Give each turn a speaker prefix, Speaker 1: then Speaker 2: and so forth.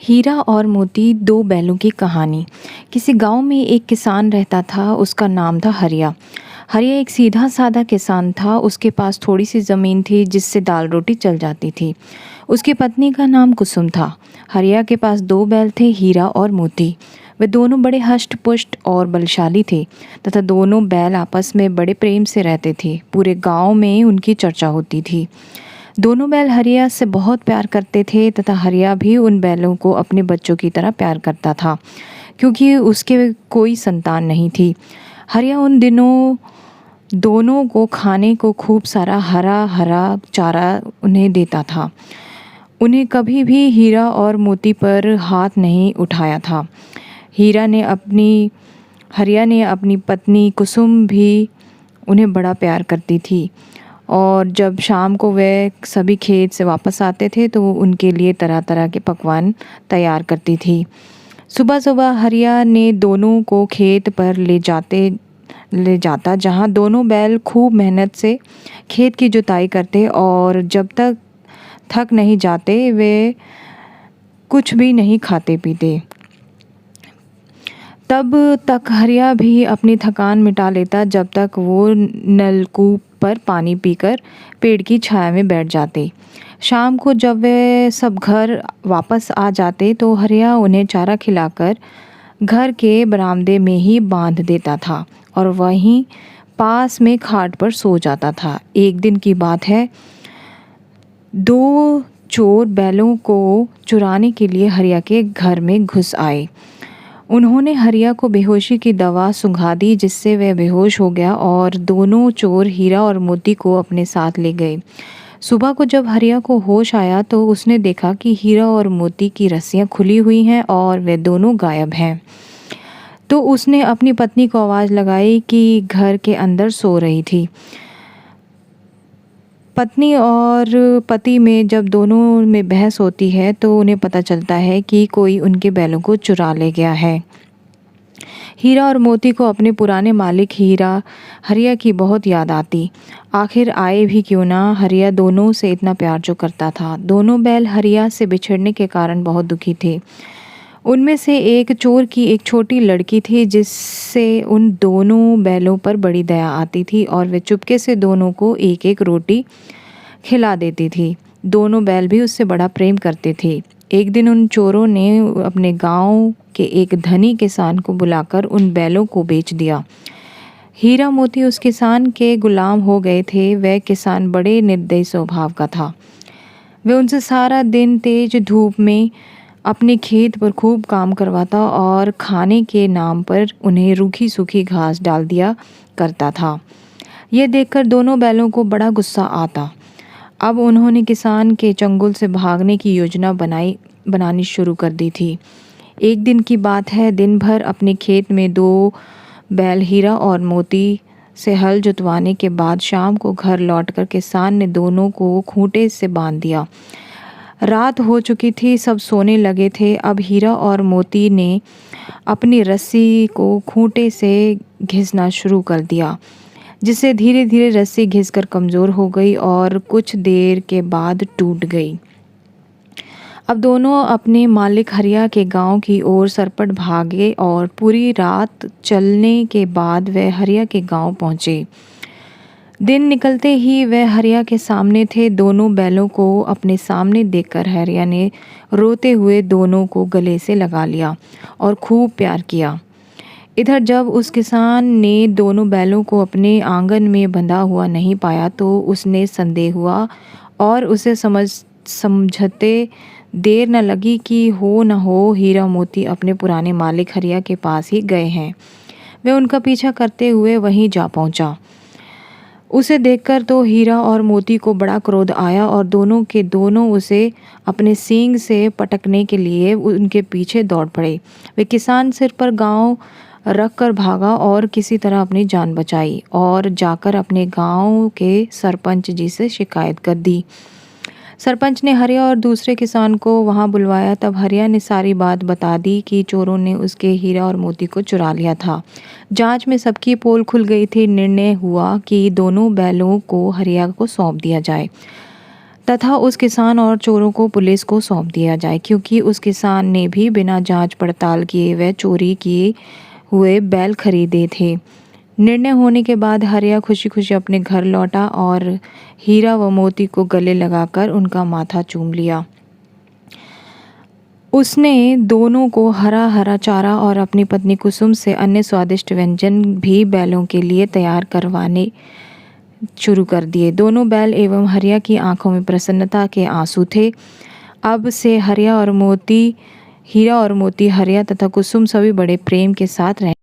Speaker 1: हीरा और मोती दो बैलों की कहानी। किसी गांव में एक किसान रहता था। उसका नाम था हरिया। हरिया एक सीधा साधा किसान था। उसके पास थोड़ी सी ज़मीन थी जिससे दाल रोटी चल जाती थी। उसकी पत्नी का नाम कुसुम था। हरिया के पास दो बैल थे, हीरा और मोती। वे दोनों बड़े हष्ट पुष्ट और बलशाली थे तथा दोनों बैल आपस में बड़े प्रेम से रहते थे। पूरे गांव में उनकी चर्चा होती थी। दोनों बैल हरिया से बहुत प्यार करते थे तथा हरिया भी उन बैलों को अपने बच्चों की तरह प्यार करता था, क्योंकि उसके कोई संतान नहीं थी। हरिया उन दिनों दोनों को खाने को खूब सारा हरा हरा चारा उन्हें देता था। उन्हें कभी भी हीरा और मोती पर हाथ नहीं उठाया था। हीरा ने अपनी हरिया ने अपनी पत्नी कुसुम भी उन्हें बड़ा प्यार करती थी और जब शाम को वे सभी खेत से वापस आते थे तो वो उनके लिए तरह तरह के पकवान तैयार करती थी। सुबह सुबह हरिया ने दोनों को खेत पर ले जाता, जहाँ दोनों बैल खूब मेहनत से खेत की जुताई करते और जब तक थक नहीं जाते वे कुछ भी नहीं खाते पीते। तब तक हरिया भी अपनी थकान मिटा लेता, जब तक वो नलकूप पर पानी पीकर पेड़ की छाया में बैठ जाते। शाम को जब वे सब घर वापस आ जाते तो हरिया उन्हें चारा खिलाकर घर के बरामदे में ही बांध देता था और वहीं पास में खाट पर सो जाता था। एक दिन की बात है, दो चोर बैलों को चुराने के लिए हरिया के घर में घुस आए। उन्होंने हरिया को बेहोशी की दवा सुंघा दी, जिससे वह बेहोश हो गया और दोनों चोर हीरा और मोती को अपने साथ ले गए। सुबह को जब हरिया को होश आया तो उसने देखा कि हीरा और मोती की रस्सियां खुली हुई हैं और वे दोनों गायब हैं। तो उसने अपनी पत्नी को आवाज़ लगाई कि घर के अंदर सो रही थी। पत्नी और पति में जब दोनों में बहस होती है तो उन्हें पता चलता है कि कोई उनके बैलों को चुरा ले गया है। हीरा और मोती को अपने पुराने मालिक हरिया की बहुत याद आती। आखिर आए भी क्यों ना, हरिया दोनों से इतना प्यार जो करता था। दोनों बैल हरिया से बिछड़ने के कारण बहुत दुखी थे। उनमें से एक चोर की एक छोटी लड़की थी जिससे उन दोनों बैलों पर बड़ी दया आती थी और वे चुपके से दोनों को एक एक रोटी खिला देती थी। दोनों बैल भी उससे बड़ा प्रेम करते थे। एक दिन उन चोरों ने अपने गांव के एक धनी किसान को बुलाकर उन बैलों को बेच दिया। हीरा मोती उस किसान के गुलाम हो गए थे। वह किसान बड़े निर्दयी स्वभाव का था। वे उनसे सारा दिन तेज धूप में अपने खेत पर खूब काम करवाता और खाने के नाम पर उन्हें रूखी सूखी घास डाल दिया करता था। यह देखकर दोनों बैलों को बड़ा गुस्सा आता। अब उन्होंने किसान के चंगुल से भागने की योजना बनानी शुरू कर दी थी। एक दिन की बात है, दिन भर अपने खेत में दो बैल हीरा और मोती से हल जुतवाने के बाद शाम को घर लौटकर किसान ने दोनों को खूंटे से बांध दिया। रात हो चुकी थी, सब सोने लगे थे। अब हीरा और मोती ने अपनी रस्सी को खूंटे से घिसना शुरू कर दिया, जिससे धीरे धीरे रस्सी घिसकर कमज़ोर हो गई और कुछ देर के बाद टूट गई। अब दोनों अपने मालिक हरिया के गांव की ओर सरपट भागे और पूरी रात चलने के बाद वे हरिया के गांव पहुंचे। दिन निकलते ही वह हरिया के सामने थे। दोनों बैलों को अपने सामने देखकर हरिया ने रोते हुए दोनों को गले से लगा लिया और खूब प्यार किया। इधर जब उस किसान ने दोनों बैलों को अपने आंगन में बंधा हुआ नहीं पाया तो उसने संदेह हुआ और उसे समझते देर न लगी कि हो न हो हीरा मोती अपने पुराने मालिक हरिया के पास ही गए हैं। वे उनका पीछा करते हुए वहीं जा पहुंचा। उसे देखकर तो हीरा और मोती को बड़ा क्रोध आया और दोनों के दोनों उसे अपने सींग से पटकने के लिए उनके पीछे दौड़ पड़े। वे किसान सिर पर गांव रख कर भागा और किसी तरह अपनी जान बचाई और जाकर अपने गांव के सरपंच जी से शिकायत कर दी। सरपंच ने हरिया और दूसरे किसान को वहां बुलवाया। तब हरिया ने सारी बात बता दी कि चोरों ने उसके हीरा और मोती को चुरा लिया था। जांच में सबकी पोल खुल गई थी। निर्णय हुआ कि दोनों बैलों को हरिया को सौंप दिया जाए। तथा उस किसान और चोरों को पुलिस को सौंप दिया जाए, क्योंकि उस किसान ने भी बिना जांच पड़ताल किए व चोरी किए हुए बैल खरीदे थे। निर्णय होने के बाद हरिया खुशी खुशी अपने घर लौटा और हीरा व मोती को गले लगाकर उनका माथा चूम लिया। उसने दोनों को हरा हरा चारा और अपनी पत्नी कुसुम से अन्य स्वादिष्ट व्यंजन भी बैलों के लिए तैयार करवाने शुरू कर दिए। दोनों बैल एवं हरिया की आंखों में प्रसन्नता के आंसू थे। अब से हीरा और मोती हरिया तथा कुसुम सभी बड़े प्रेम के साथ रहे।